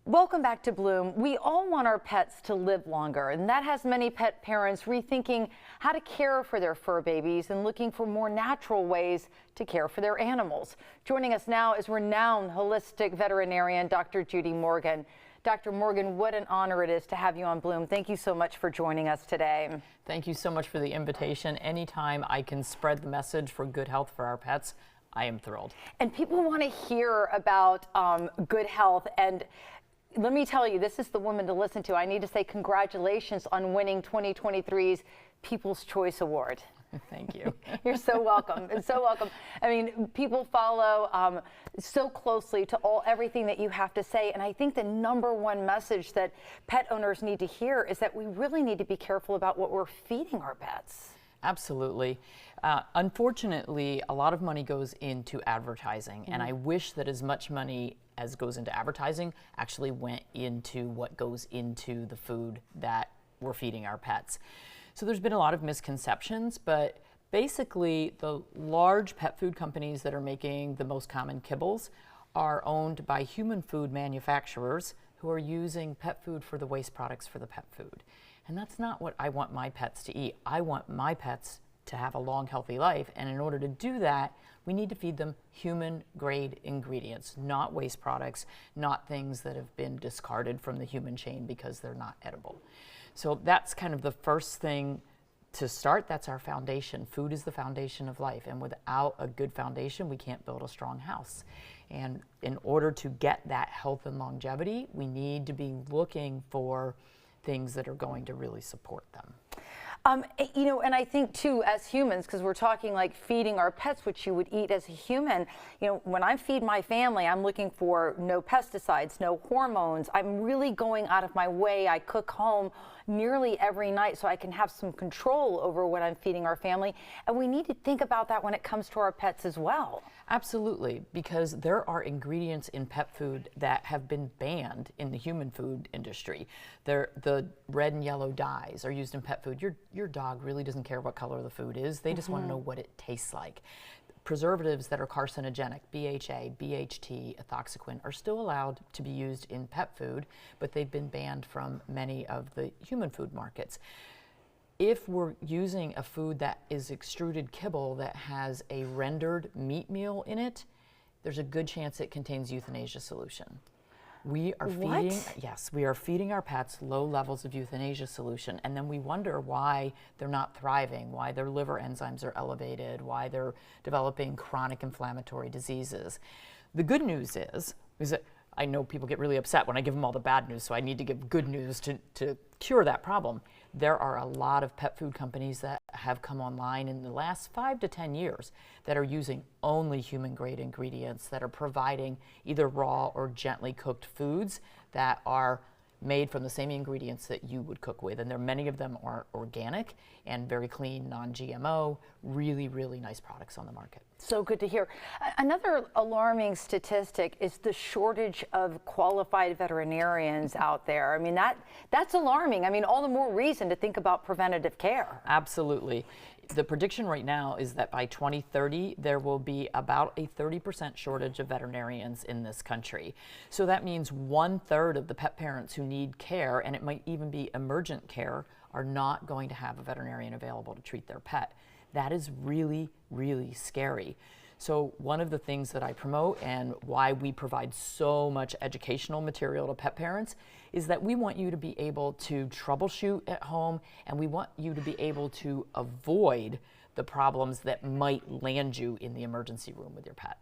Welcome back to Bloom. We all want our pets to live longer, and that has many pet parents rethinking how to care for their fur babies and looking for more natural ways to care for their animals. Joining us now is renowned holistic veterinarian Dr. Judy Morgan. Dr. Morgan, what an honor it is to have you on Bloom. Thank you so much for joining us today. Thank you so much for the invitation. Anytime I can spread the message for good health for our pets, I am thrilled. And people want to hear about good health, and let me tell you, this is the woman to listen to. I need to say congratulations on winning 2023's People's Choice Award. Thank you. You're so welcome. And so welcome. I mean, people follow so closely to everything that you have to say. And I think the #1 message that pet owners need to hear is that we really need to be careful about what we're feeding our pets. Absolutely. Unfortunately, a lot of money goes into advertising, and I wish that as much money as goes into advertising actually went into what goes into the food that we're feeding our pets. So there's been a lot of misconceptions, but basically the large pet food companies that are making the most common kibbles are owned by human food manufacturers who are using pet food for the waste products for the pet food. And that's not what I want my pets to eat. I want my pets to have a long, healthy life. And in order to do that, we need to feed them human grade ingredients, not waste products, not things that have been discarded from the human chain because they're not edible. So that's kind of the first thing to start. That's our foundation. Food is the foundation of life. And without a good foundation, we can't build a strong house. And in order to get that health and longevity, we need to be looking for things that are going to really support them. You know, and I think too, as humans, because we're talking like feeding our pets, which you would eat as a human, you know, when I feed my family, I'm looking for no pesticides, no hormones. I'm really going out of my way. I cook home nearly every night so I can have some control over what I'm feeding our family. And we need to think about that when it comes to our pets as well. Absolutely, because there are ingredients in pet food that have been banned in the human food industry. The red and yellow dyes are used in pet food. Your dog really doesn't care what color the food is. They just want to know what it tastes like. Preservatives that are carcinogenic, BHA, BHT, ethoxyquin, are still allowed to be used in pet food, but they've been banned from many of the human food markets. If we're using a food that is extruded kibble that has a rendered meat meal in it, there's a good chance it contains euthanasia solution. We are feeding, yes, we are feeding our pets low levels of euthanasia solution, and then we wonder why they're not thriving, why their liver enzymes are elevated, why they're developing chronic inflammatory diseases. The good news is that I know people get really upset when I give them all the bad news, so I need to give good news to cure that problem. There are a lot of pet food companies that have come online in the last 5 to 10 years that are using only human grade ingredients, that are providing either raw or gently cooked foods that are made from the same ingredients that you would cook with. And many of them are organic and very clean, non-GMO, really, really nice products on the market. So good to hear. Another alarming statistic is the shortage of qualified veterinarians out there. I mean, that's alarming. I mean, all the more reason to think about preventative care. Absolutely. The prediction right now is that by 2030, there will be about a 30% shortage of veterinarians in this country. So that means 1/3 of the pet parents who need care, and it might even be emergent care, are not going to have a veterinarian available to treat their pet. That is really, really scary. So one of the things that I promote and why we provide so much educational material to pet parents is that we want you to be able to troubleshoot at home, and we want you to be able to avoid the problems that might land you in the emergency room with your pet.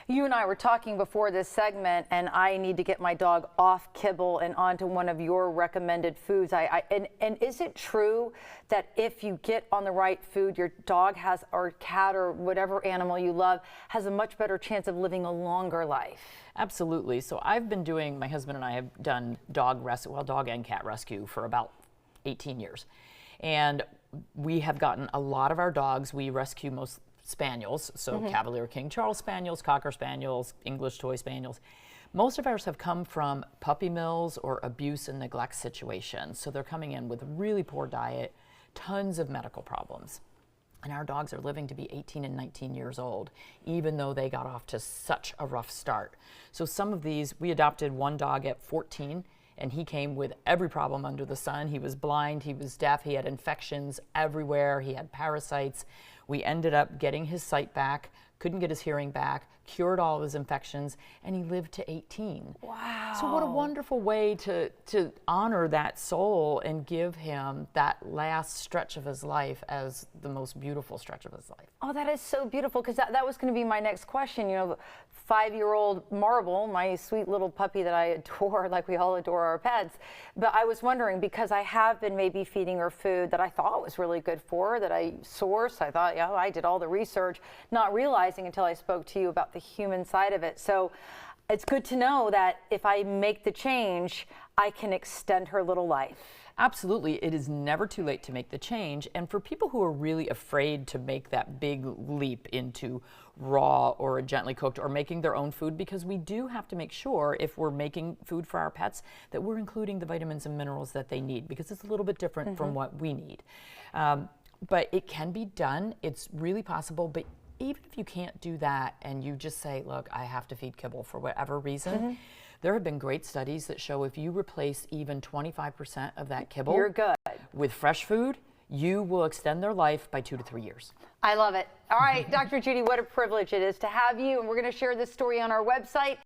You and I were talking before this segment, and I need to get my dog off kibble and onto one of your recommended foods. And is it true that if you get on the right food, your dog has, or cat or whatever animal you love, has a much better chance of living a longer life? Absolutely. So my husband and I have done dog and cat rescue for about 18 years. And we have gotten a lot of our dogs, we rescue most spaniels, so Cavalier King Charles Spaniels, Cocker Spaniels, English Toy Spaniels. Most of ours have come from puppy mills or abuse and neglect situations. So they're coming in with really poor diet, tons of medical problems. And our dogs are living to be 18 and 19 years old, even though they got off to such a rough start. So some of these, we adopted one dog at 14, and he came with every problem under the sun. He was blind, he was deaf, he had infections everywhere, he had parasites. We ended up getting his sight back, couldn't get his hearing back, cured all of his infections, and he lived to 18. Wow. So what a wonderful way to honor that soul and give him that last stretch of his life as the most beautiful stretch of his life. Oh, that is so beautiful, because that was going to be my next question. You know, 5-year-old Marble, my sweet little puppy that I adore, like we all adore our pets. But I was wondering, because I have been maybe feeding her food that I thought was really good for her, that I sourced. I thought, yeah, I did all the research, not realizing until I spoke to you about the human side of it. So it's good to know that if I make the change, I can extend her little life. Absolutely. It is never too late to make the change. And for people who are really afraid to make that big leap into raw or a gently cooked or making their own food, because we do have to make sure if we're making food for our pets that we're including the vitamins and minerals that they need, because it's a little bit different from what we need. But it can be done. It's really possible. But even if you can't do that and you just say, look, I have to feed kibble for whatever reason, there have been great studies that show if you replace even 25% of that kibble, you're good, with fresh food, you will extend their life by 2 to 3 years. I love it. All right, Dr. Judy, what a privilege it is to have you. And we're going to share this story on our website.